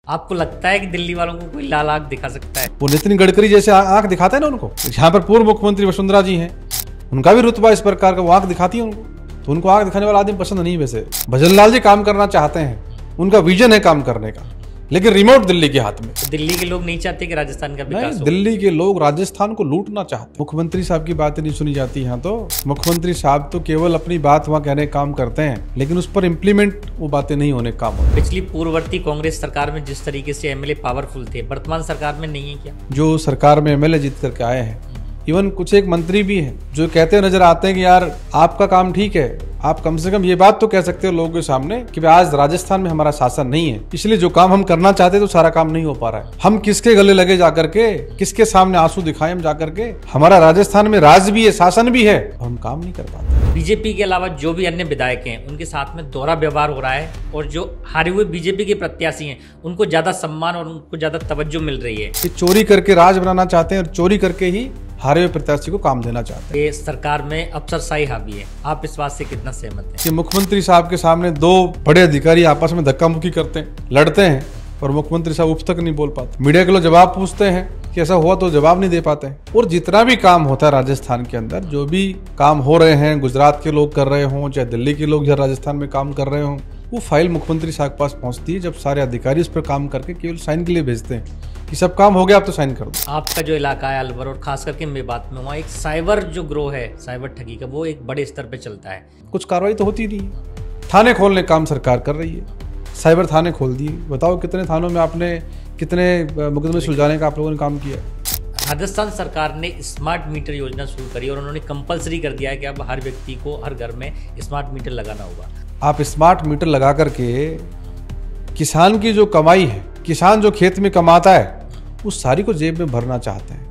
आपको लगता है कि दिल्ली वालों को कोई लाल आंख दिखा सकता है? वो नितिन गडकरी जैसे आंख दिखाते हैं ना उनको। यहाँ पर पूर्व मुख्यमंत्री वसुंधरा जी हैं, उनका भी रुतबा इस प्रकार का, वो आंख दिखाती है उनको, तो उनको आंख दिखाने वाला आदमी पसंद नहीं। वैसे भजनलाल जी काम करना चाहते हैं, उनका विजन है काम करने का, लेकिन रिमोट दिल्ली के हाथ में। तो दिल्ली के लोग नहीं चाहते कि राजस्थान का विकास हो? दिल्ली के लोग राजस्थान को लूटना चाहते। मुख्यमंत्री साहब की बातें नहीं सुनी जाती यहाँ तो। मुख्यमंत्री साहब तो केवल अपनी बात वहाँ कहने काम करते हैं, लेकिन उस पर इम्प्लीमेंट वो बातें नहीं होने काम होते। पिछली पूर्ववर्ती कांग्रेस सरकार में जिस तरीके से एमएलए पावरफुल थे, वर्तमान सरकार में नहीं है क्या? जो सरकार में एमएलए जीत करके आए हैं, इवन कुछ एक मंत्री भी हैं जो कहते नजर आते हैं कि यार आपका काम ठीक है, आप कम से कम ये बात तो कह सकते हो लोगों के सामने कि आज राजस्थान में हमारा शासन नहीं है, इसलिए जो काम हम करना चाहते तो सारा काम नहीं हो पा रहा है। हम किसके गले लगे जाकर के, किसके सामने आंसू दिखाएं हम जाकर के? हमारा राजस्थान में राज भी है, शासन भी है, हम काम नहीं कर पाते। बीजेपी के अलावा जो भी अन्य विधायक हैं उनके साथ में दोहरा व्यवहार हो रहा है, और जो हारे हुए बीजेपी के प्रत्याशी हैं उनको ज्यादा सम्मान और उनको ज्यादा तवज्जो मिल रही है। चोरी करके राज बनाना चाहते हैं और चोरी करके ही हारे हुए प्रत्याशी को काम देना चाहते हैं। ये सरकार में अफसरशाही हावी है, आप इस बात से कितना सहमत हैं? कि मुख्यमंत्री साहब के सामने दो बड़े अधिकारी आपस में धक्का मुक्की करते हैं, लड़ते हैं, और मुख्यमंत्री साहब उफ तक नहीं बोल पाते। मीडिया के लोग जवाब पूछते हैं कि ऐसा हुआ तो जवाब नहीं दे पाते हैं। और जितना भी काम होता है राजस्थान के अंदर, जो भी काम हो रहे हैं, गुजरात के लोग कर रहे हों, चाहे दिल्ली के लोग इधर राजस्थान में काम कर रहे हों, वो फाइल मुख्यमंत्री साहब के पास पहुंचती है, जब सारे अधिकारी उस पर काम करके केवल साइन के लिए भेजते हैं कि सब काम हो गया, आप तो साइन कर दो। आपका जो इलाका है अलवर, और खास करके मेवात में, वहाँ एक साइबर जो ग्रोह है, साइबर ठगी का, वो एक बड़े स्तर पे चलता है। कुछ कार्रवाई तो होती नहीं है। थाने खोलने का काम सरकार कर रही है, साइबर थाने खोल दिए। बताओ कितने थानों में आपने कितने मुकदमे सुलझाने का आप लोगों ने काम किया? राजस्थान सरकार ने स्मार्ट मीटर योजना शुरू करी और उन्होंने कंपलसरी कर दिया है कि अब हर व्यक्ति को हर घर में स्मार्ट मीटर लगाना होगा। आप स्मार्ट मीटर लगा करके किसान की जो कमाई है, किसान जो खेत में कमाता है, उस सारी को जेब में भरना चाहते हैं,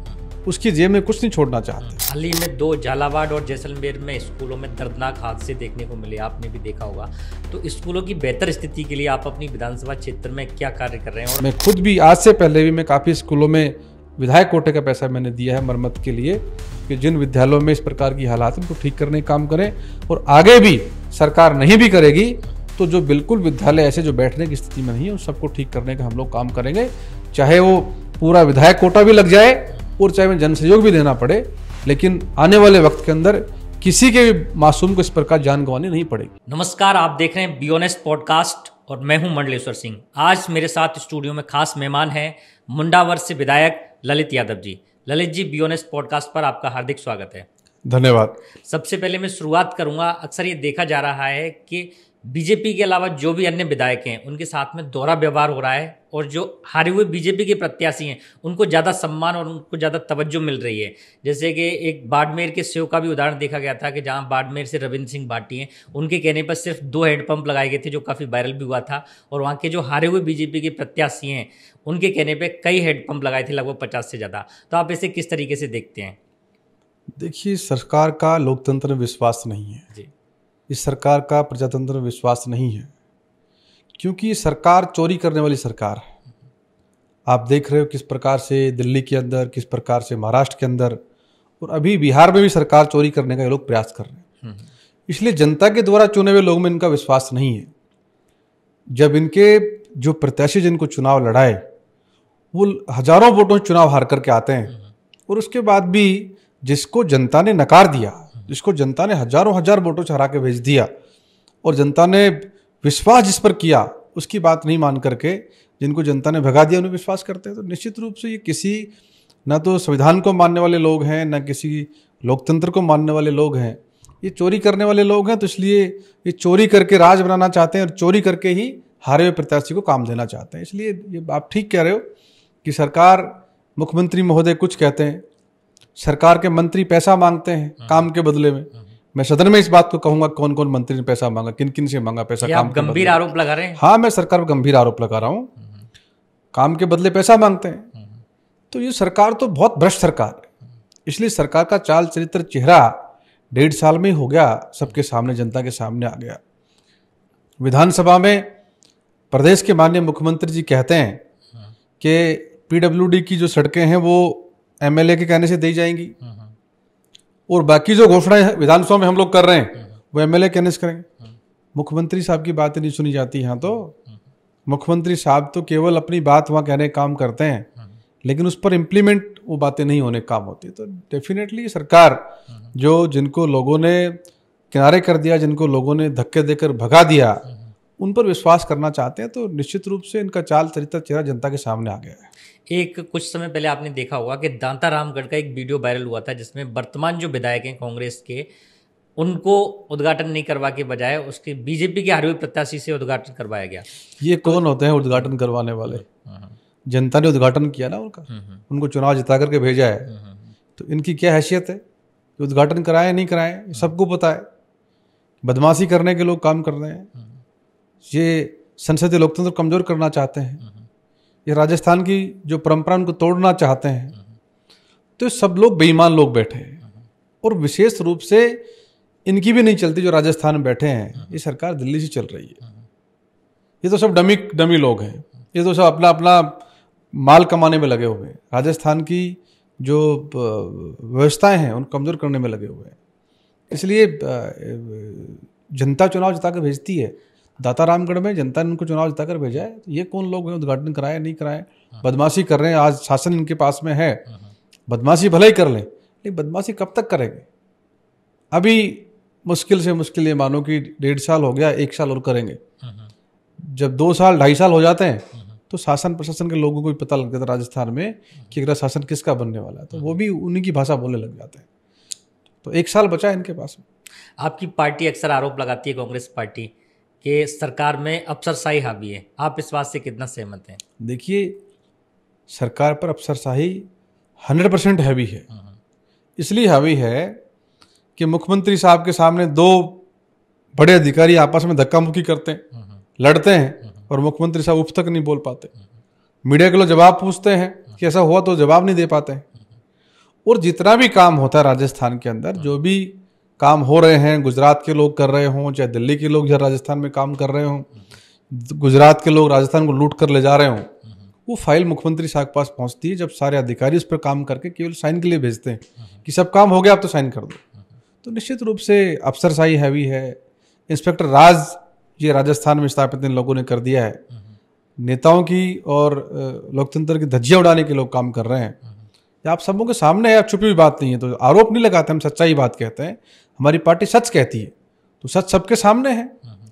उसकी जेब में कुछ नहीं छोड़ना चाहते। हाल ही में 2 झालावाड़ और जैसलमेर में स्कूलों में दर्दनाक हादसे देखने को मिले, आपने भी देखा होगा। तो स्कूलों की बेहतर स्थिति के लिए आप अपनी विधानसभा क्षेत्र में क्या कार्य कर रहे हैं? और मैं खुद भी आज से पहले भी मैं काफ़ी स्कूलों में विधायक कोटे का पैसा मैंने दिया है मरम्मत के लिए, कि जिन विद्यालयों में इस प्रकार की हालात उनको ठीक करने का काम करें। और आगे भी सरकार नहीं भी करेगी तो जो बिल्कुल विद्यालय ऐसे जो बैठने की स्थिति में नहीं है, उन सबको ठीक करने का हम लोग काम करेंगे, चाहे वो पूरा विधायक कोटा भी लग जाए और चाहे में जन सहयोग भी देना पड़े। लेकिन आने वाले वक्त के अंदर किसी के भी मासूम को इस प्रकार जान गंवानी नहीं पड़ेगी। नमस्कार, आप देख रहे हैं बी ऑनेस्ट पॉडकास्ट और मैं हूं मंडलेश्वर सिंह। आज मेरे साथ स्टूडियो में खास मेहमान हैं मुंडावर से विधायक Lalit Yadav ji. Lalit ji, be honest podcast पर आपका हार्दिक स्वागत है। धन्यवाद। सबसे पहले मैं शुरुआत करूंगा, अक्सर ये देखा जा रहा है कि बीजेपी के अलावा जो भी अन्य विधायक हैं उनके साथ में दोहरा व्यवहार हो रहा है, और जो हारे हुए बीजेपी के प्रत्याशी हैं उनको ज़्यादा सम्मान और उनको ज़्यादा तवज्जो मिल रही है। जैसे कि एक बाड़मेर के सेव का भी उदाहरण देखा गया था कि जहां बाड़मेर से रविंद्र सिंह भाटी हैं, उनके कहने पर सिर्फ 2 हैंडपंप लगाए गए थे, जो काफ़ी वायरल भी हुआ था। और वहाँ के जो हारे हुए बीजेपी के प्रत्याशी हैं उनके कहने पर कई हैंडपंप लगाए थे, लगभग 50 से ज़्यादा। तो आप इसे किस तरीके से देखते हैं? देखिए, सरकार का लोकतंत्र में विश्वास नहीं है जी। इस सरकार का प्रजातंत्र में विश्वास नहीं है, क्योंकि सरकार चोरी करने वाली सरकार है। आप देख रहे हो किस प्रकार से दिल्ली के अंदर, किस प्रकार से महाराष्ट्र के अंदर, और अभी बिहार में भी सरकार चोरी करने का ये लोग प्रयास कर रहे हैं। इसलिए जनता के द्वारा चुने हुए लोगों में इनका विश्वास नहीं है। जब इनके जो प्रत्याशी जिनको चुनाव लड़ाए वो हजारों वोटों से चुनाव हार करके आते हैं, और उसके बाद भी जिसको जनता ने नकार दिया, जिसको जनता ने हजार वोटों से हरा के भेज दिया, और जनता ने विश्वास जिस पर किया उसकी बात नहीं मान करके जिनको जनता ने भगा दिया उन्हें विश्वास करते हैं, तो निश्चित रूप से ये किसी ना तो संविधान को मानने वाले लोग हैं, ना किसी लोकतंत्र को मानने वाले लोग हैं, ये चोरी करने वाले लोग हैं। तो इसलिए ये चोरी करके राज बनाना चाहते हैं और चोरी करके ही हारे हुए प्रत्याशी को काम देना चाहते हैं। इसलिए ये आप ठीक कह रहे हो कि सरकार, मुख्यमंत्री महोदय कुछ कहते हैं, सरकार के मंत्री पैसा मांगते हैं काम के बदले में। मैं सदन में इस बात को कहूंगा कौन कौन मंत्री ने पैसा मांगा, किन किन से मांगा पैसा काम के बदले। गंभीर आरोप लगा रहे हैं? हाँ, मैं सरकार पर गंभीर आरोप लगा रहा हूँ। काम के बदले पैसा मांगते हैं, तो ये सरकार तो बहुत भ्रष्ट सरकार है। इसलिए सरकार का चाल चरित्र चेहरा 1.5 साल में हो गया, सबके सामने, जनता के सामने आ गया। विधानसभा में प्रदेश के माननीय मुख्यमंत्री जी कहते हैं कि पीडब्ल्यूडी की जो सड़कें हैं वो एमएलए के कहने से दी जाएंगी, और बाकी जो घोषणाएं विधानसभा में हम लोग कर रहे हैं वो एमएलए कहने से करेंगे। मुख्यमंत्री साहब की बातें नहीं सुनी जाती यहाँ तो। मुख्यमंत्री साहब तो केवल अपनी बात वहाँ कहने काम करते हैं, लेकिन उस पर इम्प्लीमेंट वो बातें नहीं होने काम होती। तो डेफिनेटली सरकार जो जिनको लोगों ने किनारे कर दिया, जिनको लोगों ने धक्के देकर भगा दिया, उन पर विश्वास करना चाहते हैं, तो निश्चित रूप से इनका चाल चरित्र चेहरा जनता के सामने आ गया है। एक कुछ समय पहले आपने देखा होगा कि दांता रामगढ़ का एक वीडियो वायरल हुआ था, जिसमें वर्तमान जो विधायक हैं कांग्रेस के, उनको उद्घाटन नहीं करवा के बजाय उसके बीजेपी के हारे हुए प्रत्याशी से उद्घाटन करवाया गया। ये कौन होते हैं उद्घाटन करवाने वाले? जनता ने उद्घाटन किया ना उनका, उनको चुनाव जिता करके भेजा है, तो इनकी क्या हैसियत है कि उद्घाटन कराए नहीं कराए? सबको पता है बदमाशी करने के लोग काम कर रहे हैं, ये संसदीय लोकतंत्र कमजोर करना चाहते हैं, ये राजस्थान की जो परंपरा उनको तोड़ना चाहते हैं। तो सब लोग बेईमान लोग बैठे हैं, और विशेष रूप से इनकी भी नहीं चलती जो राजस्थान में बैठे हैं, ये सरकार दिल्ली से चल रही है। ये तो सब डमी लोग हैं, ये तो सब अपना अपना माल कमाने में लगे हुए हैं, राजस्थान की जो व्यवस्थाएं हैं उनको कमजोर करने में लगे हुए हैं। इसलिए जनता चुनाव जिता कर भेजती है। दाता रामगढ़ में जनता ने उनको चुनाव जिता कर भेजा है, तो ये कौन लोग हैं उद्घाटन कराए नहीं कराए? बदमाशी कर रहे हैं, आज शासन इनके पास में है, बदमाशी भले ही कर लें, लेकिन बदमाशी कब तक करेंगे? अभी मुश्किल से मुश्किल ये मानो कि 1.5 साल हो गया, 1 साल और करेंगे। जब 2 साल 2.5 साल हो जाते हैं तो शासन प्रशासन के लोगों को भी पता लग जाता है राजस्थान में कि अगला शासन किसका बनने वाला है, तो वो भी उन्हीं की भाषा बोलने लग जाते हैं। तो 1 साल बचा है इनके पास में। आपकी पार्टी अक्सर आरोप लगाती है, कांग्रेस पार्टी, कि सरकार में अफसरशाही हावी है। आप इस बात से कितना सहमत हैं? देखिए, सरकार पर अफसरशाही 100% हावी है। इसलिए हावी है कि मुख्यमंत्री साहब के सामने 2 बड़े अधिकारी आपस में धक्का मुक्की करते हैं, लड़ते हैं, और मुख्यमंत्री साहब उफ तक नहीं बोल पाते। मीडिया के लोग जवाब पूछते हैं कि ऐसा हुआ, तो जवाब नहीं दे पाते हैं। और जितना भी काम होता है राजस्थान के अंदर, जो भी काम हो रहे हैं, गुजरात के लोग कर रहे हों, चाहे दिल्ली के लोग राजस्थान में काम कर रहे हों, गुजरात के लोग राजस्थान को लूट कर ले जा रहे हों, वो फाइल मुख्यमंत्री साहब के पास पहुंचती है, जब सारे अधिकारी उस पर काम करके केवल साइन के लिए भेजते हैं कि सब काम हो गया, आप तो साइन कर दो। तो निश्चित रूप से अफसरशाही हैवी है। इंस्पेक्टर राज ये राजस्थान में स्थापित इन लोगों ने कर दिया है। नेताओं की और लोकतंत्र की धज्जियां उड़ाने के लोग काम कर रहे हैं। आप सबों के सामने है, आप छुपी हुई बात नहीं है, तो आरोप नहीं लगाते, हम सच्चाई बात कहते हैं। हमारी पार्टी सच कहती है, तो सच सबके सामने है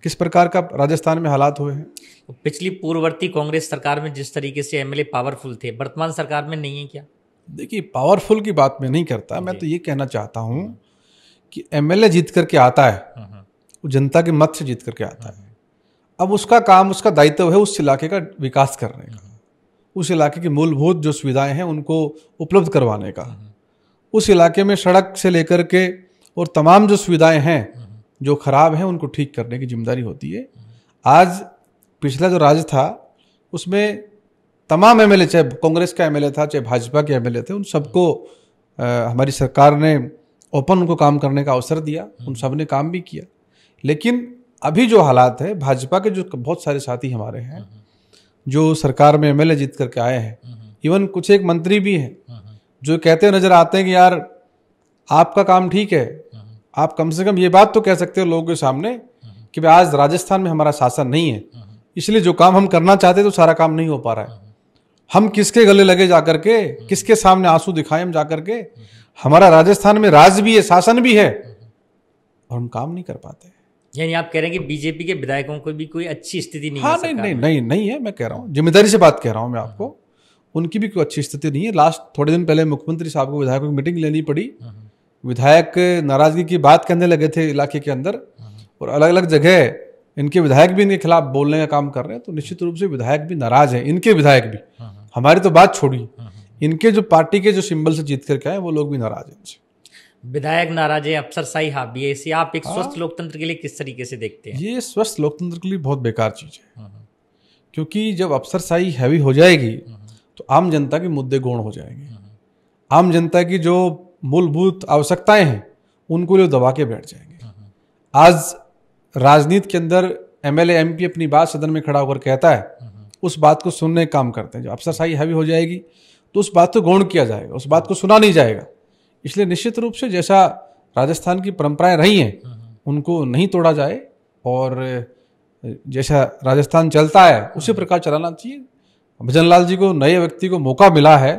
किस प्रकार का राजस्थान में हालात हुए हैं। पिछली पूर्ववर्ती कांग्रेस सरकार में जिस तरीके से एमएलए पावरफुल थे, वर्तमान सरकार में नहीं है क्या? देखिए, पावरफुल की बात मैं नहीं करता, मैं तो ये कहना चाहता हूँ कि एमएलए जीत करके आता है, वो जनता के मत से जीत करके आता है। अब उसका काम, उसका दायित्व है उस इलाके का विकास करने का, उस इलाके की मूलभूत जो सुविधाएं हैं उनको उपलब्ध करवाने का, उस इलाके में सड़क से लेकर के और तमाम जो सुविधाएं हैं जो खराब हैं उनको ठीक करने की जिम्मेदारी होती है। आज पिछला जो राज था उसमें तमाम एमएलए, चाहे कांग्रेस का एमएलए था, चाहे भाजपा के एमएलए थे, उन सबको हमारी सरकार ने ओपन उनको काम करने का अवसर दिया, उन सब ने काम भी किया। लेकिन अभी जो हालात है, भाजपा के जो बहुत सारे साथी हमारे हैं जो सरकार में एमएलए जीत करके आए हैं, इवन कुछ एक मंत्री भी हैं जो कहते नजर आते हैं कि यार आपका काम ठीक है, आप कम से कम ये बात तो कह सकते हो लोगों के सामने कि भाई आज राजस्थान में हमारा शासन नहीं है, इसलिए जो काम हम करना चाहते तो सारा काम नहीं हो पा रहा है। हम किसके गले लगे जाकर के, किसके सामने आंसू दिखाएं हम जाकर के? हमारा राजस्थान में राज भी है, शासन भी है, और हम काम नहीं कर पाते। यानी आप कह रहे हैं कि बीजेपी के विधायकों को भी कोई अच्छी स्थिति नहीं है? हाँ, नहीं है, मैं कह रहा हूँ, जिम्मेदारी से बात कह रहा हूँ मैं आपको, उनकी भी कोई अच्छी स्थिति नहीं है। लास्ट थोड़े दिन पहले मुख्यमंत्री साहब को विधायकों की मीटिंग लेनी पड़ी, विधायक नाराजगी की बात करने लगे थे इलाके के अंदर, और अलग अलग जगह इनके विधायक भी इनके खिलाफ बोलने का काम कर रहे हैं। तो निश्चित रूप से विधायक भी नाराज है, इनके विधायक भी, हमारी तो बात छोड़ी, इनके जो पार्टी के जो सिंबल से जीत करके आए वो लोग भी नाराज हैं इनसे। विधायक नाराज है, अफसरशाही हावी है, इसे आप एक स्वस्थ लोकतंत्र के लिए किस तरीके से देखते हैं? ये स्वस्थ लोकतंत्र के लिए बहुत बेकार चीज है, क्योंकि जब अफसरशाही हैवी हो जाएगी तो आम जनता के मुद्दे गौण हो जाएंगे, आम जनता की जो मूलभूत आवश्यकताएं हैं उनको लोग दबा के बैठ जाएंगे। आज राजनीति के अंदर एमएलए एमपी अपनी बात सदन में खड़ा होकर कहता है, उस बात को सुनने का काम करते हैं। जब अफसरशाही हैवी हो जाएगी तो उस बात को गौण किया जाएगा, उस बात को सुना नहीं जाएगा। इसलिए निश्चित रूप से जैसा राजस्थान की परंपराएं रही हैं उनको नहीं तोड़ा जाए, और जैसा राजस्थान चलता है उसी प्रकार चलाना चाहिए। भजन लाल जी को, नए व्यक्ति को मौका मिला है,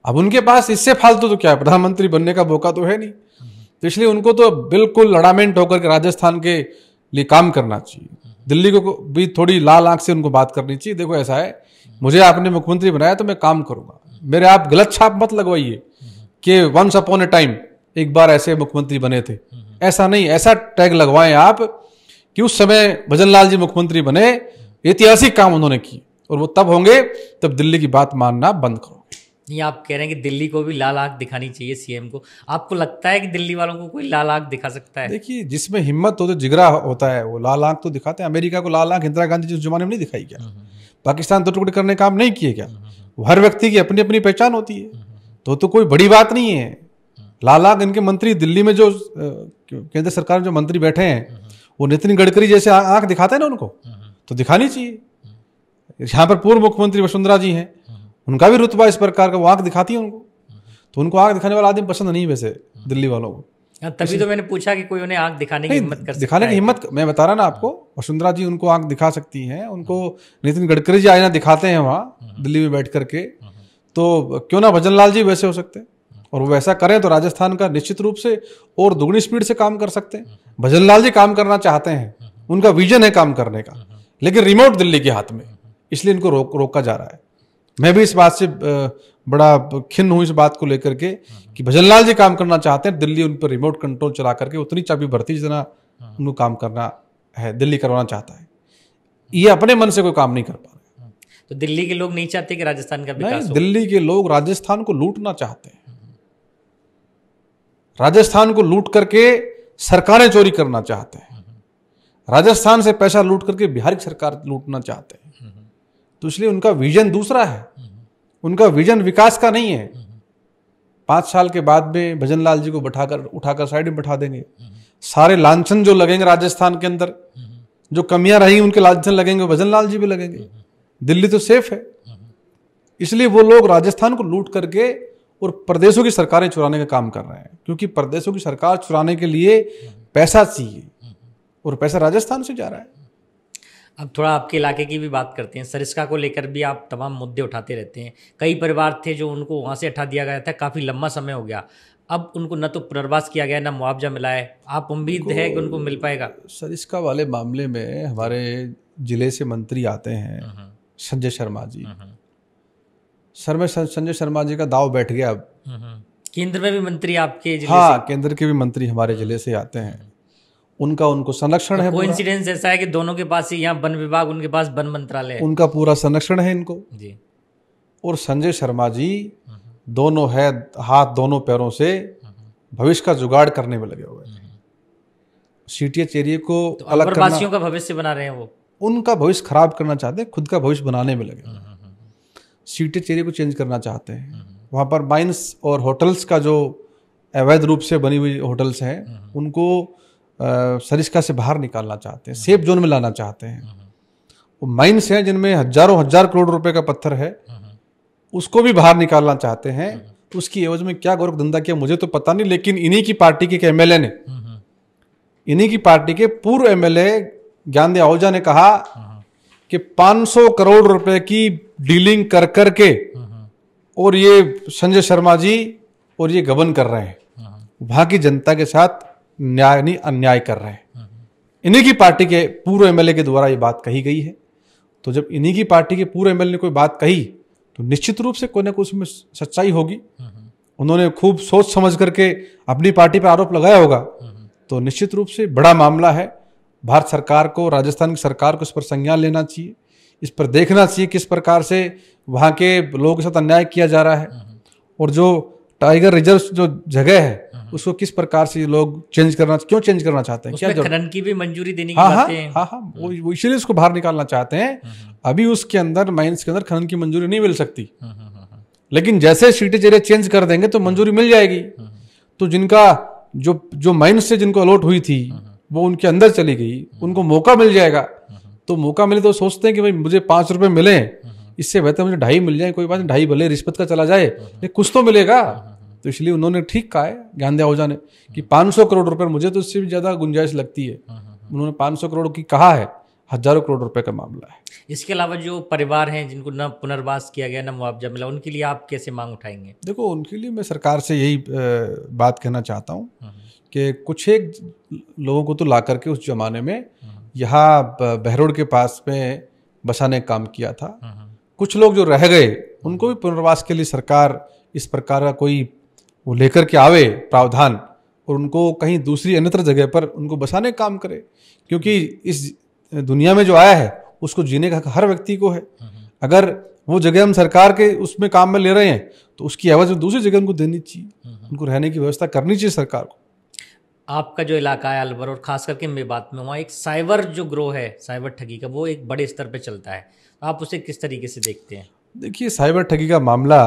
अब उनके पास इससे फालतू तो क्या है, प्रधानमंत्री बनने का मौका तो है नहीं, तो इसलिए उनको तो बिल्कुल लड़ामेंट होकर के राजस्थान के लिए काम करना चाहिए। दिल्ली को भी थोड़ी लाल आंख से उनको बात करनी चाहिए, देखो ऐसा है, मुझे आपने मुख्यमंत्री बनाया तो मैं काम करूंगा, मेरे आप गलत छाप मत लगवाइए कि वंस अपॉन ए टाइम एक बार ऐसे मुख्यमंत्री बने थे, ऐसा नहीं, ऐसा टैग लगवाएं आप कि उस समय भजन लाल जी मुख्यमंत्री बने, ऐतिहासिक काम उन्होंने किए, और वो तब होंगे तब दिल्ली की बात मानना बंद करोगे। ये आप कह रहे हैं कि दिल्ली को भी लाल आंख दिखानी चाहिए सीएम को, आपको लगता है कि दिल्ली वालों को कोई लाल आंख दिखा सकता है? देखिए, जिसमें हिम्मत हो तो जिगरा होता है, वो लाल आंख तो दिखाते हैं। अमेरिका को लाल आंख इंदिरा गांधी जी उस जमाने में नहीं दिखाई क्या? पाकिस्तान दो टुकड़े करने काम नहीं किए क्या? हर व्यक्ति की अपनी अपनी पहचान होती है, तो कोई बड़ी बात नहीं है। लाल आंख इनके मंत्री दिल्ली में जो केंद्र सरकार में जो मंत्री बैठे हैं, वो नितिन गडकरी जैसे आंख दिखाते हैं ना, उनको तो दिखानी चाहिए। यहाँ पर पूर्व मुख्यमंत्री वसुंधरा जी हैं, उनका भी रुतबा इस प्रकार का, वो आंख दिखाती है उनको, तो उनको आंख दिखाने वाला आदमी पसंद नहीं वैसे दिल्ली वालों को। तभी तो मैंने पूछा कि कोई उन्हें आंख दिखाने की हिम्मत कर सकता है? दिखाने की हिम्मत, मैं बता रहा ना आपको, वसुंधरा जी उनको आंख दिखा सकती हैं, उनको नितिन गडकरी जी आईना दिखाते हैं वहाँ दिल्ली में बैठ करके, तो क्यों ना भजन लाल जी वैसे हो सकते हैं, और वो वैसा करें तो राजस्थान का निश्चित रूप से और दुगनी स्पीड से काम कर सकते हैं। भजन लाल जी काम करना चाहते हैं, उनका विजन है काम करने का, लेकिन रिमोट दिल्ली के हाथ में, इसलिए इनको रोका जा रहा है। मैं भी इस बात से बड़ा खिन्न हूं इस बात को लेकर के कि भजन लाल जी काम करना चाहते हैं, दिल्ली उन पर रिमोट कंट्रोल चला करके उतनी चाबी भरती जितना उनको काम करना है, दिल्ली करवाना चाहता है। ये अपने मन से कोई काम नहीं कर पा रहे। तो दिल्ली के लोग नहीं चाहते कि राजस्थान का विकास हो? दिल्ली के लोग राजस्थान को लूटना चाहते हैं, राजस्थान को लूट करके सरकारें चोरी करना चाहते हैं, राजस्थान से पैसा लूट करके बिहार की सरकार लूटना चाहते हैं। तो इसलिए उनका विजन दूसरा है, उनका विजन विकास का नहीं है। 5 साल के बाद में भजन लाल जी को उठाकर साइड में बैठा देंगे, सारे लांछन जो लगेंगे राजस्थान के अंदर, जो कमियां रही उनके लांछन लगेंगे, भजन लाल जी भी लगेंगे। दिल्ली तो सेफ है, इसलिए वो लोग राजस्थान को लूट करके और प्रदेशों की सरकारें चुराने का काम कर रहे हैं, क्योंकि प्रदेशों की सरकार चुराने के लिए पैसा चाहिए, और पैसा राजस्थान से जा रहा है। अब थोड़ा आपके इलाके की भी बात करते हैं। सरिस्का को लेकर भी आप तमाम मुद्दे उठाते रहते हैं। कई परिवार थे जो उनको वहाँ से हटा दिया गया था, काफ़ी लंबा समय हो गया, अब उनको न तो पुनर्वास किया गया, न मुआवजा मिला है। आप उम्मीद है कि उनको मिल पाएगा? सरिस्का वाले मामले में हमारे जिले से मंत्री आते हैं, संजय शर्मा जी। संजय शर्मा जी का दाव बैठ गया अब। केंद्र में भी मंत्री आपके जिले हाँ, केंद्र के भी मंत्री हमारे जिले से आते हैं, उनको संरक्षण है। कोइंसिडेंस ऐसा है कि दोनों के पास ही, यहाँ वन विभाग, उनके पास वन मंत्रालय है, उनका पूरा संरक्षण है इनको जी। और संजय शर्मा जी दोनों है हाथ दोनों पैरों से भविष्य का जुगाड़ करने में लगे हुए हैं। सीटीएच एरिया को तो अलग करना, का भविष्य बना रहे हैं, वो उनका भविष्य खराब करना चाहते हैं, खुद का भविष्य बनाने में लगे। सीटीएच एरिया को चेंज करना चाहते हैं, वहाँ पर माइंस और होटल्स का जो अवैध रूप से बनी हुई होटल्स हैं उनको सरिस्का से बाहर निकालना चाहते हैं, सेफ जोन में लाना चाहते हैं। वो माइंस हैं जिनमें हजार करोड़ रुपए का पत्थर है, उसको भी बाहर निकालना चाहते हैं। तो उसकी एवज में क्या गोरख धंधा किया मुझे तो पता नहीं, लेकिन इन्हीं की पार्टी के एमएलए ने, इन्हीं की पार्टी के पूर्व एमएलए ज्ञानदेव आहूजा ने कहा कि 500 करोड़ रुपए की डीलिंग कर करके और ये संजय शर्मा जी और ये गबन कर रहे हैं, वहां की जनता के साथ न्याय नहीं अन्याय कर रहे हैं। इन्हीं की पार्टी के पूर्व एमएलए के द्वारा ये बात कही गई है। तो जब इन्हीं की पार्टी के पूर्व एमएलए ने कोई बात कही तो निश्चित रूप से कोई ना कोई उसमें सच्चाई होगी। उन्होंने खूब सोच समझ करके अपनी पार्टी पर आरोप लगाया होगा, तो निश्चित रूप से बड़ा मामला है। भारत सरकार को, राजस्थान की सरकार को इस पर संज्ञान लेना चाहिए, इस पर देखना चाहिए किस प्रकार से वहाँ के लोगों के साथ अन्याय किया जा रहा है, और जो टाइगर रिजर्व जो जगह है उसको किस प्रकार से लोग क्यों चेंज करना चाहते हैं, क्या खनन की भी मंजूरी देने की बातें हैं। हाँ, वो इसीलिए उसको बाहर निकालना चाहते हैं। अभी उसके अंदर माइंस के अंदर खनन की मंजूरी नहीं मिल सकती, लेकिन जैसे सीटेज एरिया चेंज कर देंगे तो मंजूरी मिल जाएगी। तो जिनका जो माइंस से जिनको अलॉट हुई थी वो उनके अंदर चली गई, उनको मौका मिल जाएगा। तो मौका मिले तो सोचते हैं कि भाई मुझे 5 रुपए मिले, इससे बेहतर मुझे 2.5 मिल जाए, कोई बात नहीं, 2.5 भले रिश्वत का चला जाए, लेकिन कुछ तो मिलेगा। तो इसलिए उन्होंने ठीक कहा है ज्ञानदेव आहूजा ने कि 500 करोड़ रुपए, मुझे तो इससे भी ज्यादा गुंजाइश लगती है। उन्होंने 500 करोड़ की कहा है, हजारों करोड़ रुपए का मामला है। इसके अलावा जो परिवार हैं जिनको न पुनर्वास किया गया, न मुआवजा मिला, उनके लिए आप कैसे मांग उठाएंगे? देखो, उनके लिए मैं सरकार से यही बात कहना चाहता हूँ कि कुछ एक लोगों को तो ला करके उस जमाने में यहाँ बहरोड़ के पास में बसाने का काम किया था। कुछ लोग जो रह गए उनको भी पुनर्वास के लिए सरकार इस प्रकार का कोई वो लेकर के आवे प्रावधान, और उनको कहीं दूसरी अन्यत्र जगह पर उनको बसाने का काम करे, क्योंकि इस दुनिया में जो आया है उसको जीने का हक हर व्यक्ति को है। अगर वो जगह हम सरकार के उसमें काम में ले रहे हैं तो उसकी एवज में दूसरी जगह उनको देनी चाहिए, उनको रहने की व्यवस्था करनी चाहिए सरकार को। आपका जो इलाका है अलवर और खास करके मेवात में, वहाँ एक साइबर जो ग्रोह है साइबर ठगी का, वो एक बड़े स्तर पे चलता है, आप उसे किस तरीके से देखते हैं? देखिए, साइबर ठगी का मामला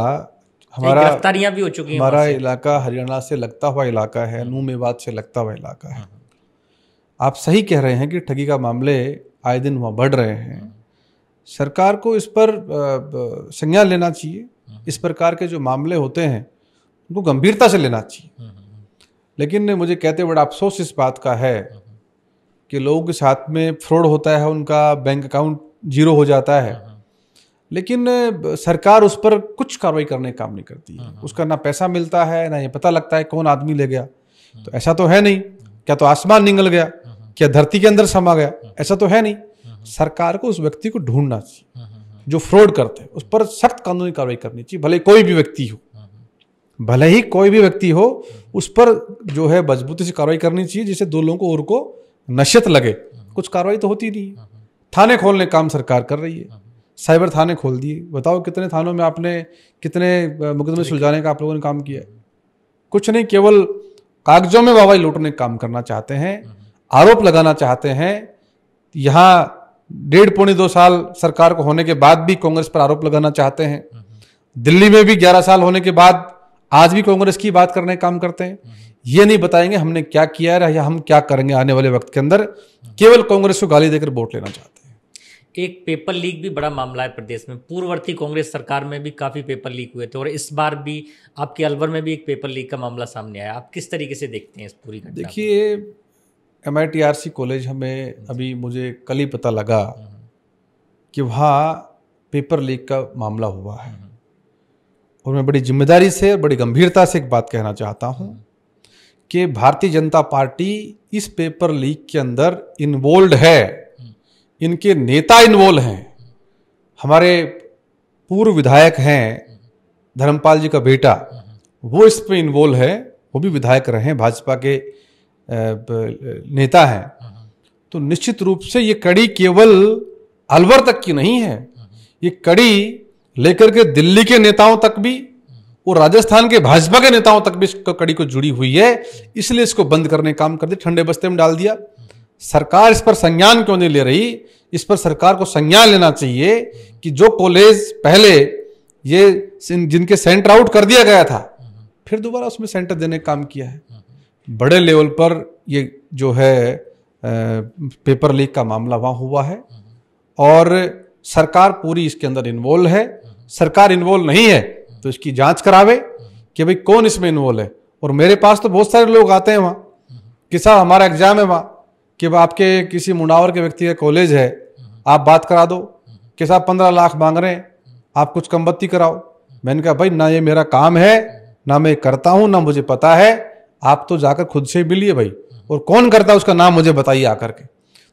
हमारा, गिरफ्तारियां भी हो चुकी हैं। हमारा इलाका हरियाणा से लगता हुआ इलाका है, नूह मेवात से लगता हुआ इलाका है। आप सही कह रहे हैं कि ठगी का मामले आए दिन वहाँ बढ़ रहे हैं। सरकार को इस पर संज्ञान लेना चाहिए। इस प्रकार के जो मामले होते हैं उनको गंभीरता से लेना चाहिए। लेकिन मुझे कहते बड़ा अफसोस इस बात का है कि लोगों के साथ में फ्रॉड होता है, उनका बैंक अकाउंट जीरो हो जाता है, लेकिन सरकार उस पर कुछ कार्रवाई करने का काम नहीं करती है। उसका ना पैसा मिलता है, ना ये पता लगता है कौन आदमी ले गया। तो ऐसा तो है नहीं, क्या तो आसमान निगल गया, क्या धरती के अंदर समा गया? ऐसा तो है नहीं। सरकार को उस व्यक्ति को ढूंढना चाहिए जो फ्रॉड करते हैं, उस पर सख्त कानूनी कार्रवाई करनी चाहिए। भले कोई भी व्यक्ति हो, भले ही कोई भी व्यक्ति हो, उस पर जो है मजबूती से कार्रवाई करनी चाहिए, जिससे दो लोगों को और को नशियत लगे। कुछ कार्रवाई तो होती नहीं है। थाने खोलने काम सरकार कर रही है, साइबर थाने खोल दिए। बताओ कितने थानों में आपने कितने मुकदमे सुलझाने का आप लोगों ने काम किया है? कुछ नहीं, केवल कागजों में वाहवाही लूटने का काम करना चाहते हैं, आरोप लगाना चाहते हैं। यहाँ 1.5-2 साल सरकार को होने के बाद भी कांग्रेस पर आरोप लगाना चाहते हैं। दिल्ली में भी 11 साल होने के बाद आज भी कांग्रेस की बात करने का काम करते हैं। ये नहीं बताएंगे हमने क्या किया है या हम क्या करेंगे आने वाले वक्त के अंदर, केवल कांग्रेस को गाली देकर वोट लेना चाहते हैं। एक पेपर लीक भी बड़ा मामला है प्रदेश में। पूर्ववर्ती कांग्रेस सरकार में भी काफ़ी पेपर लीक हुए थे और इस बार भी आपके अलवर में भी एक पेपर लीक का मामला सामने आया। आप किस तरीके से देखते हैं इस पूरी घटना? देखिए, MITRC कॉलेज हमें अभी मुझे कल ही पता लगा कि वहाँ पेपर लीक का मामला हुआ है, और मैं बड़ी जिम्मेदारी से, बड़ी गंभीरता से एक बात कहना चाहता हूँ कि भारतीय जनता पार्टी इस पेपर लीक के अंदर इन्वॉल्व है। इनके नेता इन्वॉल्व हैं। हमारे पूर्व विधायक हैं, धर्मपाल जी का बेटा, वो इस पे इन्वॉल्व है। वो भी विधायक रहे हैं, भाजपा के नेता हैं। तो निश्चित रूप से ये कड़ी केवल अलवर तक की नहीं है, ये कड़ी लेकर के दिल्ली के नेताओं तक भी और राजस्थान के भाजपा के नेताओं तक भी इसको कड़ी को जुड़ी हुई है। इसलिए इसको बंद करने का काम कर दिया, ठंडे बस्ते में डाल दिया। सरकार इस पर संज्ञान क्यों नहीं ले रही? इस पर सरकार को संज्ञान लेना चाहिए कि जो कॉलेज पहले ये जिनके सेंटर आउट कर दिया गया था, फिर दोबारा उसमें सेंटर देने का काम किया है। बड़े लेवल पर ये जो है पेपर लीक का मामला वहां हुआ है, और सरकार पूरी इसके अंदर इन्वॉल्व है। सरकार इन्वॉल्व नहीं है तो इसकी जांच करावे कि भाई कौन इसमें इन्वॉल्व है। और मेरे पास तो बहुत सारे लोग आते हैं वहां कि साहब हमारा एग्जाम है वहां, कि आपके किसी मुनावर के व्यक्ति का कॉलेज है, आप बात करा दो, कि साहब 15 लाख मांग रहे हैं, आप कुछ कमबत्ती कराओ। मैंने कहा भाई ना ये मेरा काम है, ना मैं करता हूं, ना मुझे पता है, आप तो जाकर खुद से मिलिए भाई, और कौन करता है उसका नाम मुझे बताइए आकर के।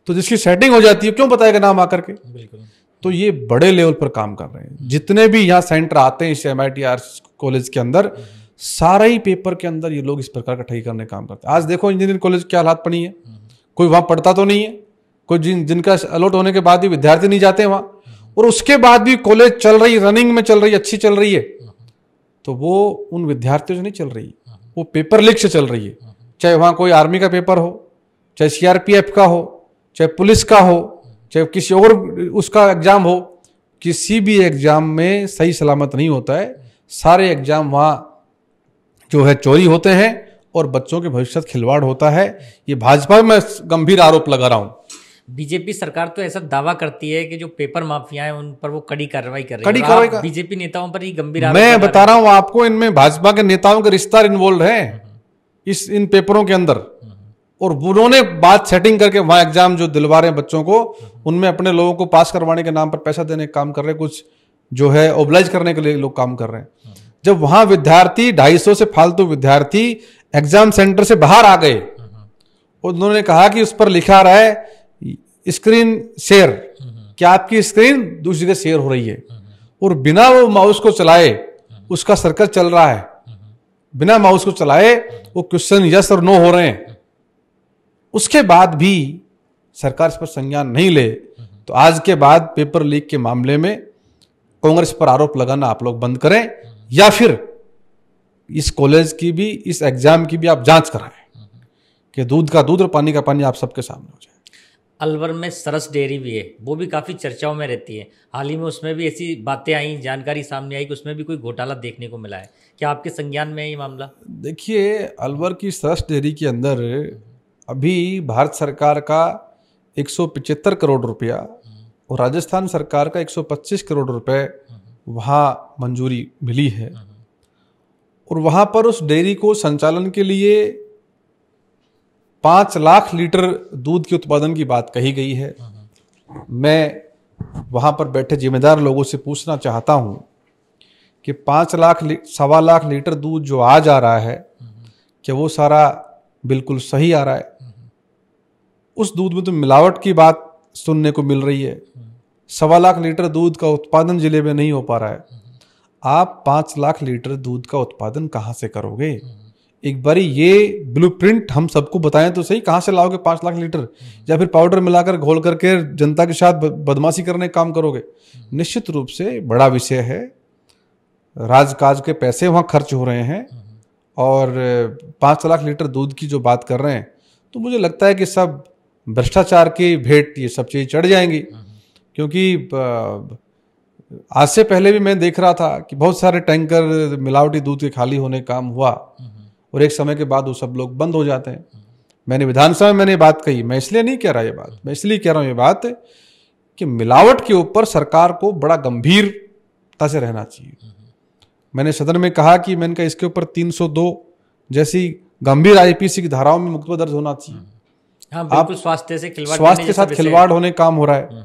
तो जिसकी सेटिंग हो जाती है क्यों बताएगा नाम आकर के? बिल्कुल। तो ये बड़े लेवल पर काम कर रहे हैं। जितने भी यहाँ सेंटर आते हैं इस MITRC कॉलेज के अंदर, सारा ही पेपर के अंदर ये लोग इस प्रकार का ठगी करने का काम करते हैं। आज देखो इंजीनियरिंग कॉलेज क्या हालात पड़ी है, कोई वहां पढ़ता तो नहीं है, कोई जिनका अलॉट होने के बाद भी विद्यार्थी नहीं जाते वहां, और उसके बाद भी कॉलेज चल रही, रनिंग में चल रही, अच्छी चल रही है, तो वो उन विद्यार्थियों से नहीं चल रही, वो पेपर लीक से चल रही है। चाहे वहां कोई आर्मी का पेपर हो, चाहे CRPF का हो, चाहे पुलिस का हो, चाहे किसी और उसका एग्जाम हो, किसी भी एग्जाम में सही सलामत नहीं होता है। सारे एग्जाम वहां जो है चोरी होते हैं और बच्चों के भविष्य से खिलवाड़ होता है। ये भाजपा में गंभीर आरोप लगा रहा हूं। बीजेपी सरकार तो ऐसा दावा करती है कि जो पेपर माफिया हैं उन पर वो कड़ी कार्रवाई कर रही है। कड़ी कार्रवाई का बीजेपी नेताओं पर ही गंभीर मैं बता रहा हूं आपको, इनमें भाजपा के नेताओं के रिश्तेदार इन्वॉल्व हैं इन पेपरों के अंदर, और उन्होंने बात सेटिंग करके वहां एग्जाम जो दिलवा रहे हैं बच्चों को, उनमें अपने लोगों को पास करवाने के नाम पर पैसा देने का काम कर रहे हैं, कुछ जो है ओबलाइज करने के लिए लोग काम कर रहे हैं। जब वहां विद्यार्थी 250 से फालतू विद्यार्थी एग्जाम सेंटर से बाहर आ गए और उन्होंने कहा कि उस पर लिखा रहा है स्क्रीन शेयर, क्या आपकी स्क्रीन दूसरी जगह शेयर हो रही है, और बिना वो माउस को चलाए उसका सर्कल चल रहा है, बिना माउस को चलाए वो क्वेश्चन यस और नो हो रहे हैं, उसके बाद भी सरकार इस पर संज्ञान नहीं ले, तो आज के बाद पेपर लीक के मामले में कांग्रेस पर आरोप लगाना आप लोग बंद करें, या फिर इस कॉलेज की भी, इस एग्जाम की भी आप जांच कराएं कि दूध का दूध और पानी का पानी आप सबके सामने हो जाए। अलवर में सरस डेयरी भी है, वो भी काफ़ी चर्चाओं में रहती है। हाल ही में उसमें भी ऐसी बातें आई, जानकारी सामने आई कि उसमें भी कोई घोटाला देखने को मिला है। क्या आपके संज्ञान में है ये मामला? देखिए, अलवर की सरस डेयरी के अंदर अभी भारत सरकार का 175 करोड़ रुपया और राजस्थान सरकार का 125 करोड़ रुपए वहाँ मंजूरी मिली है, और वहाँ पर उस डेयरी को संचालन के लिए 5 लाख लीटर दूध के उत्पादन की बात कही गई है। मैं वहाँ पर बैठे जिम्मेदार लोगों से पूछना चाहता हूँ कि 5 लाख लीटर दूध जो आ जा रहा है, क्या वो सारा बिल्कुल सही आ रहा है? उस दूध में तो मिलावट की बात सुनने को मिल रही है। 1.25 लाख लीटर दूध का उत्पादन जिले में नहीं हो पा रहा है। आप 5 लाख लीटर दूध का उत्पादन कहाँ से करोगे? एक बारी ये ब्लूप्रिंट हम सबको बताएं तो सही, कहाँ से लाओगे 5 लाख लीटर? या फिर पाउडर मिलाकर घोल करके जनता के साथ बदमाशी करने का काम करोगे? निश्चित रूप से बड़ा विषय है, राजकाज के पैसे वहाँ खर्च हो रहे हैं, और 5 लाख लीटर दूध की जो बात कर रहे हैं, तो मुझे लगता है कि सब भ्रष्टाचार की भेंट ये सब चीज़ चढ़ जाएंगी। क्योंकि आज से पहले भी मैं देख रहा था कि बहुत सारे टैंकर मिलावटी दूध के खाली होने का काम हुआ, और एक समय के बाद वो सब लोग बंद हो जाते हैं। मैंने विधानसभा में मैंने बात कही, मैं इसलिए नहीं कह रहा ये बात, मैं इसलिए कह रहा हूँ ये बात कि मिलावट के ऊपर सरकार को बड़ा गंभीरता से रहना चाहिए। मैंने सदन में कहा कि मैंने कहा इसके ऊपर 302 जैसी गंभीर आईपीसी की धाराओं में मुकदमा दर्ज होना चाहिए। हाँ, बिल्कुल स्वास्थ्य के साथ खिलवाड़ होने काम हो रहा है।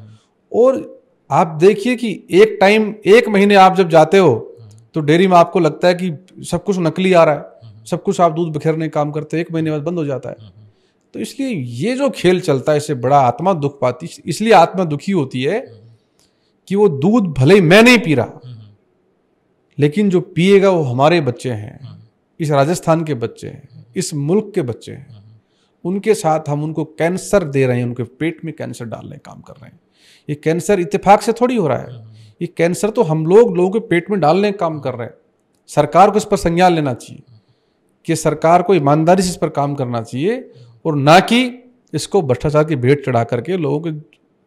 और आप देखिए कि एक महीने आप जब जाते हो तो डेयरी में आपको लगता है कि सब कुछ नकली आ रहा है, सब कुछ आप दूध बिखेरने काम करते हैं, 1 महीने बाद बंद हो जाता है। तो इसलिए ये जो खेल चलता है, इससे बड़ा आत्मा दुख पाती, इसलिए आत्मा दुखी होती है कि वो दूध भले ही मैं नहीं पी रहा, लेकिन जो पिएगा वो हमारे बच्चे हैं, इस राजस्थान के बच्चे हैं, इस मुल्क के बच्चे हैं। उनके साथ हम उनको कैंसर दे रहे हैं, उनके पेट में कैंसर डालने का काम कर रहे हैं। ये कैंसर इत्तेफाक से थोड़ी हो रहा है, ये कैंसर तो हम लोगों के पेट में डालने का काम कर रहे हैं। सरकार को इस पर संज्ञान लेना चाहिए कि सरकार को ईमानदारी से इस पर काम करना चाहिए, और ना कि इसको भ्रष्टाचार की भेंट चढ़ा करके लोगों के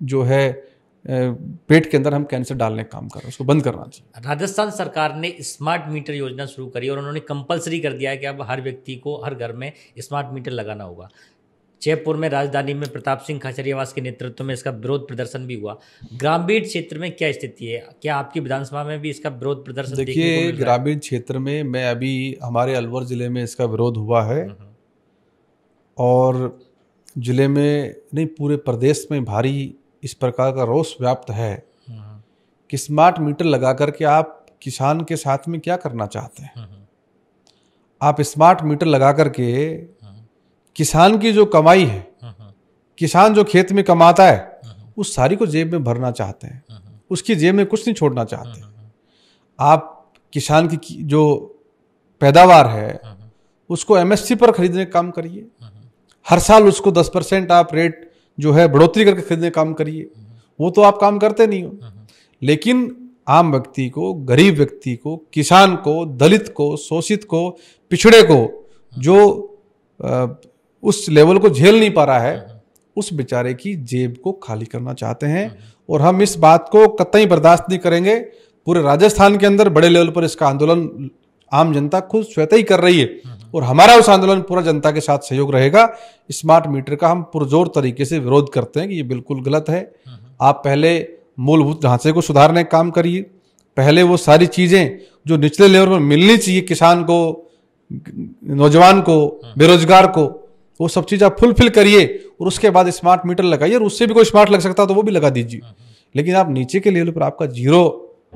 जो है पेट के अंदर हम कैंसर डालने का काम कर रहे हैं, उसको बंद करना चाहिए। राजस्थान सरकार ने स्मार्ट मीटर योजना शुरू करी और उन्होंने कंपलसरी कर दिया है कि अब हर व्यक्ति को हर घर में स्मार्ट मीटर लगाना होगा। जयपुर में राजधानी में प्रताप सिंह खाचरियावास के नेतृत्व में इसका विरोध प्रदर्शन भी हुआ। ग्रामीण क्षेत्र में क्या स्थिति है? क्या आपकी विधानसभा में भी इसका विरोध प्रदर्शन देखने को मिल रहा है? ग्रामीण क्षेत्र में मैं अभी हमारे अलवर जिले में इसका विरोध हुआ है, और जिले में नहीं पूरे प्रदेश में भारी इस प्रकार का रोष व्याप्त है कि स्मार्ट मीटर लगा करके आप किसान के साथ में क्या करना चाहते हैं? आप स्मार्ट मीटर लगा करके किसान की जो कमाई है, किसान जो खेत में कमाता है, उस सारी को जेब में भरना चाहते हैं, उसकी जेब में कुछ नहीं छोड़ना चाहते। आप किसान की जो पैदावार है उसको एमएसपी पर खरीदने का काम करिए, हर साल उसको 10% आप रेट जो है बढ़ोतरी करके खरीदने का काम करिए। वो तो आप काम करते नहीं हो, लेकिन आम व्यक्ति को, गरीब व्यक्ति को, किसान को, दलित को, शोषित को, पिछड़े को, जो उस लेवल को झेल नहीं पा रहा है, उस बेचारे की जेब को खाली करना चाहते हैं। और हम इस बात को कतई बर्दाश्त नहीं करेंगे। पूरे राजस्थान के अंदर बड़े लेवल पर इसका आंदोलन आम जनता खुद स्वतः ही कर रही है, और हमारा उस आंदोलन पूरा जनता के साथ सहयोग रहेगा। स्मार्ट मीटर का हम पुरजोर तरीके से विरोध करते हैं कि ये बिल्कुल गलत है। आप पहले मूलभूत ढांचे को सुधारने का काम करिए, पहले वो सारी चीजें जो निचले लेवल पर मिलनी चाहिए किसान को, नौजवान को, बेरोजगार को, वो सब चीज़ आप फुलफिल करिए और उसके बाद स्मार्ट मीटर लगाइए, और उससे भी कोई स्मार्ट लग सकता तो वो भी लगा दीजिए। लेकिन आप नीचे के लेवल पर आपका 0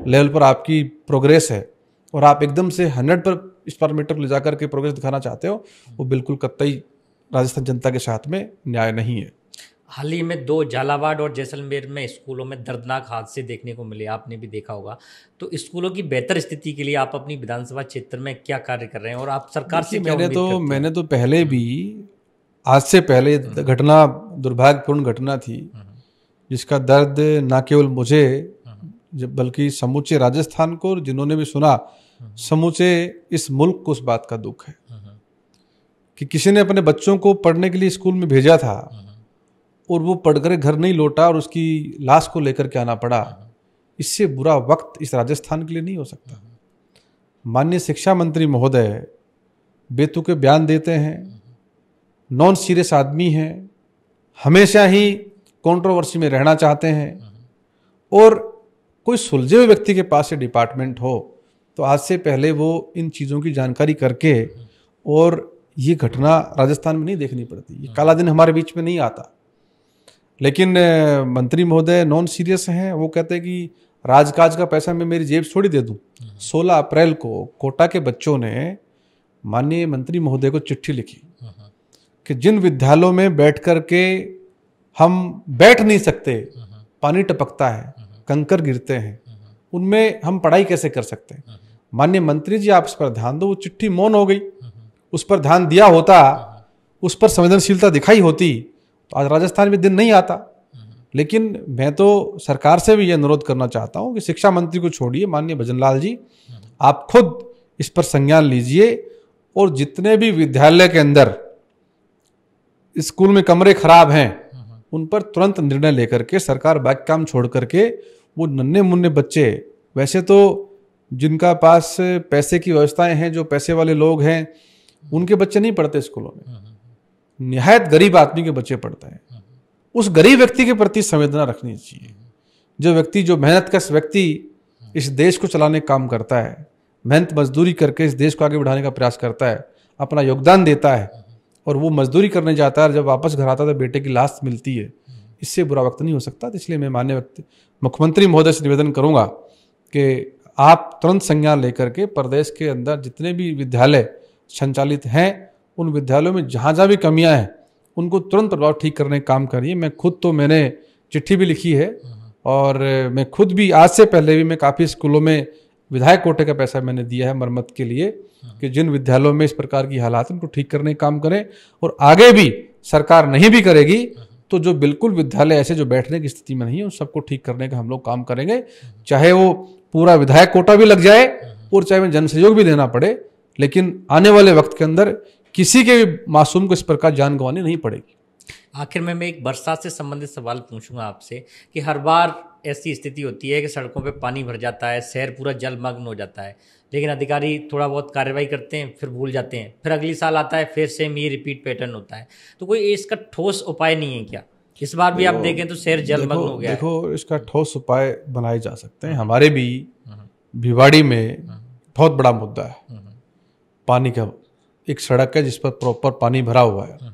लेवल पर आपकी प्रोग्रेस है और आप एकदम से 100 पर स्मार्ट मीटर ले जाकर के प्रोग्रेस दिखाना चाहते हो, वो बिल्कुल कतई राजस्थान जनता के साथ में न्याय नहीं है। हाल ही में 2 झालावाड़ और जैसलमेर में स्कूलों में दर्दनाक हादसे देखने को मिले, आपने भी देखा होगा। तो स्कूलों की बेहतर स्थिति के लिए आप अपनी विधानसभा क्षेत्र में क्या कार्य कर रहे हैं और आप सरकार से क्या उम्मीद करते हैं? मैंने तो पहले भी, आज से पहले घटना, दुर्भाग्यपूर्ण घटना थी जिसका दर्द ना केवल मुझे बल्कि समूचे राजस्थान को, जिन्होंने भी सुना, समूचे इस मुल्क को उस बात का दुख है कि किसी ने अपने बच्चों को पढ़ने के लिए स्कूल में भेजा था और वो पढ़कर घर नहीं लौटा और उसकी लाश को लेकर के आना पड़ा। इससे बुरा वक्त इस राजस्थान के लिए नहीं हो सकता। माननीय शिक्षा मंत्री महोदय बेतुके बयान देते हैं, नॉन सीरियस आदमी हैं, हमेशा ही कंट्रोवर्सी में रहना चाहते हैं, और कोई सुलझे हुए व्यक्ति के पास से डिपार्टमेंट हो तो आज से पहले वो इन चीज़ों की जानकारी करके, और ये घटना राजस्थान में नहीं देखनी पड़ती, ये काला दिन हमारे बीच में नहीं आता। लेकिन मंत्री महोदय नॉन सीरियस हैं, वो कहते हैं कि राजकाज का पैसा मैं मेरी जेब छोड़ी दे दूं। 16 अप्रैल को कोटा के बच्चों ने माननीय मंत्री महोदय को चिट्ठी लिखी कि जिन विद्यालयों में बैठ कर के हम बैठ नहीं सकते, पानी टपकता है, कंकर गिरते हैं, उनमें हम पढ़ाई कैसे कर सकते हैं। माननीय मंत्री जी, आप इस पर ध्यान दो। वो चिट्ठी मौन हो गई। उस पर ध्यान दिया होता, उस पर संवेदनशीलता दिखाई होती तो आज राजस्थान में दिन नहीं आता। लेकिन मैं तो सरकार से भी ये अनुरोध करना चाहता हूँ कि शिक्षा मंत्री को छोड़िए, माननीय भजनलाल जी, आप खुद इस पर संज्ञान लीजिए और जितने भी विद्यालय के अंदर स्कूल में कमरे खराब हैं उन पर तुरंत निर्णय लेकर के सरकार बाकी काम छोड़ करके वो नन्हे मुन्ने बच्चे, वैसे तो जिनका पास पैसे की व्यवस्थाएं हैं, जो पैसे वाले लोग हैं, उनके बच्चे नहीं पढ़ते स्कूलों में, निहायत गरीब आदमी के बच्चे पढ़ते हैं। उस गरीब व्यक्ति के प्रति संवेदना रखनी चाहिए। जो व्यक्ति, जो मेहनत कश व्यक्ति इस देश को चलाने का काम करता है, मेहनत मजदूरी करके इस देश को आगे बढ़ाने का प्रयास करता है, अपना योगदान देता है, और वो मजदूरी करने जाता है और जब वापस घर आता है तो बेटे की लाश मिलती है, इससे बुरा वक्त नहीं हो सकता। तो इसलिए मैं माननीय मुख्यमंत्री महोदय से निवेदन करूंगा कि आप तुरंत संज्ञान लेकर के प्रदेश के अंदर जितने भी विद्यालय संचालित हैं उन विद्यालयों में जहाँ भी कमियां हैं उनको तुरंत प्रभाव ठीक करने का काम करिए। मैं खुद तो मैंने चिट्ठी भी लिखी है और मैं खुद भी आज से पहले भी मैं काफ़ी स्कूलों में विधायक कोटे का पैसा मैंने दिया है मरम्मत के लिए कि जिन विद्यालयों में इस प्रकार की हालात उनको ठीक करने का काम करें। और आगे भी सरकार नहीं भी करेगी तो जो बिल्कुल विद्यालय ऐसे जो बैठने की स्थिति में नहीं है उन सबको ठीक करने का हम लोग काम करेंगे, चाहे वो पूरा विधायक कोटा भी लग जाए और चाहे जन सहयोग भी देना पड़े, लेकिन आने वाले वक्त के अंदर किसी के भी मासूम को इस प्रकार जान गंवानी नहीं पड़ेगी। आखिर में मैं एक बरसात से संबंधित सवाल पूछूंगा आपसे कि हर बार ऐसी स्थिति होती है कि सड़कों पे पानी भर जाता है, शहर पूरा जलमग्न हो जाता है, लेकिन अधिकारी थोड़ा बहुत कार्रवाई करते हैं फिर भूल जाते हैं, फिर अगली साल आता है फिर सेम ये रिपीट पैटर्न होता है। तो कोई इसका ठोस उपाय नहीं है क्या? इस बार भी आप देखें तो शहर जलमग्न हो गया है। देखो, इसका ठोस उपाय बनाए जा सकते हैं। हमारे भी भिवाड़ी में बहुत बड़ा मुद्दा है पानी का। एक सड़क है जिस पर प्रॉपर पानी भरा हुआ है,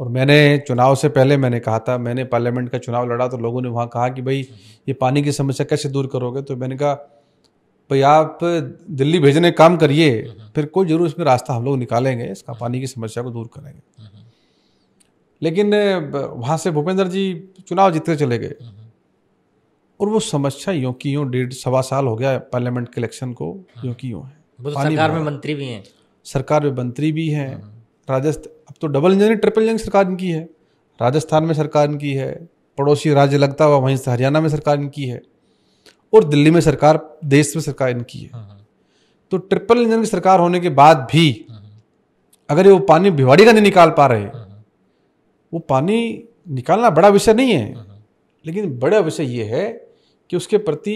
और मैंने चुनाव से पहले मैंने कहा था, मैंने पार्लियामेंट का चुनाव लड़ा तो लोगों ने वहाँ कहा कि भाई ये पानी की समस्या कैसे दूर करोगे। तो मैंने कहा भाई आप दिल्ली भेजने का काम करिए, फिर कोई जरूर इसमें रास्ता हम लोग निकालेंगे, इसका पानी की समस्या को दूर करेंगे। लेकिन वहाँ से भूपेंद्र जी चुनाव जीतते चले गए और वो समस्या यूँ की यूँ 1.5-1.25 साल हो गया पार्लियामेंट के इलेक्शन को, यूँ की यूँ है। सरकार में मंत्री भी हैं, सरकार में मंत्री भी हैं। राजस्थान अब तो डबल इंजन ट्रिपल इंजन सरकार इनकी है। राजस्थान में सरकार इनकी है, पड़ोसी राज्य लगता हुआ वहीं से हरियाणा में सरकार इनकी है, और दिल्ली में सरकार, देश में सरकार इनकी है। तो ट्रिपल इंजन की सरकार होने के बाद भी अगर ये वो पानी भिवाड़ी का नहीं निकाल पा रहे, वो पानी निकालना बड़ा विषय नहीं है, लेकिन बड़ा विषय ये है कि उसके प्रति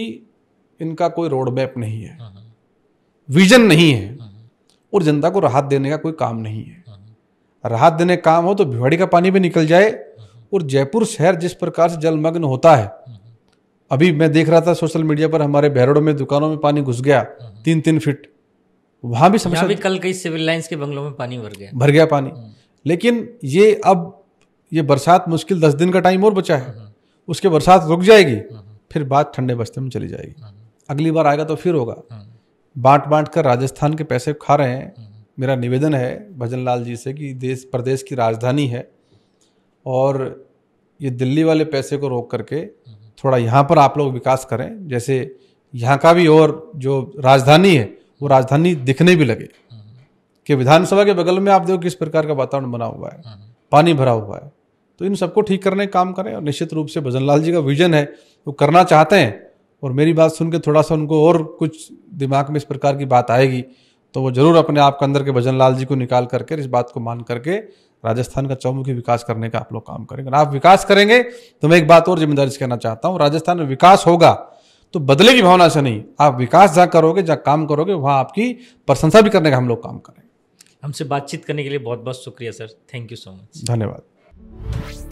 इनका कोई रोड मैप नहीं है, विजन नहीं है, और जनता को राहत देने का कोई काम नहीं है। राहत देने का काम हो तो भिवाड़ी का पानी भी निकल जाए। और जयपुर शहर जिस प्रकार से जलमग्न होता है, अभी मैं देख रहा था सोशल मीडिया पर हमारे बहरोड में दुकानों में पानी घुस गया 3-3 फीट, वहां भी समस्या। भी कल कई सिविल लाइंस के बंगलों में पानी भर गया पानी। लेकिन ये बरसात मुश्किल 10 दिन का टाइम और बचा है, उसके बरसात रुक जाएगी, फिर बात ठंडे बस्ते में चली जाएगी। अगली बार आएगा तो फिर होगा। बांट कर राजस्थान के पैसे खा रहे हैं। मेरा निवेदन है भजन लाल जी से कि देश प्रदेश की राजधानी है और ये दिल्ली वाले पैसे को रोक करके थोड़ा यहाँ पर आप लोग विकास करें, जैसे यहाँ का भी और जो राजधानी है वो राजधानी दिखने भी लगे कि विधानसभा के बगल में आप देखो किस प्रकार का वातावरण बना हुआ है, पानी भरा हुआ है। तो इन सबको ठीक करने का काम करें और निश्चित रूप से भजन लाल जी का विजन है, वो करना चाहते हैं और मेरी बात सुन के थोड़ा सा उनको और कुछ दिमाग में इस प्रकार की बात आएगी तो वो जरूर अपने आप के अंदर के भजन लाल जी को निकाल करके इस बात को मान करके राजस्थान का चौमुखी विकास करने का आप लोग काम करेंगे। आप विकास करेंगे तो मैं एक बात और जिम्मेदारी से कहना चाहता हूँ, राजस्थान में विकास होगा तो बदले की भावना से नहीं, आप विकास जहाँ करोगे, जहाँ काम करोगे, वहाँ आपकी प्रशंसा भी करने का हम लोग काम करेंगे। हमसे बातचीत करने के लिए बहुत बहुत शुक्रिया sir, thank you so much. धन्यवाद।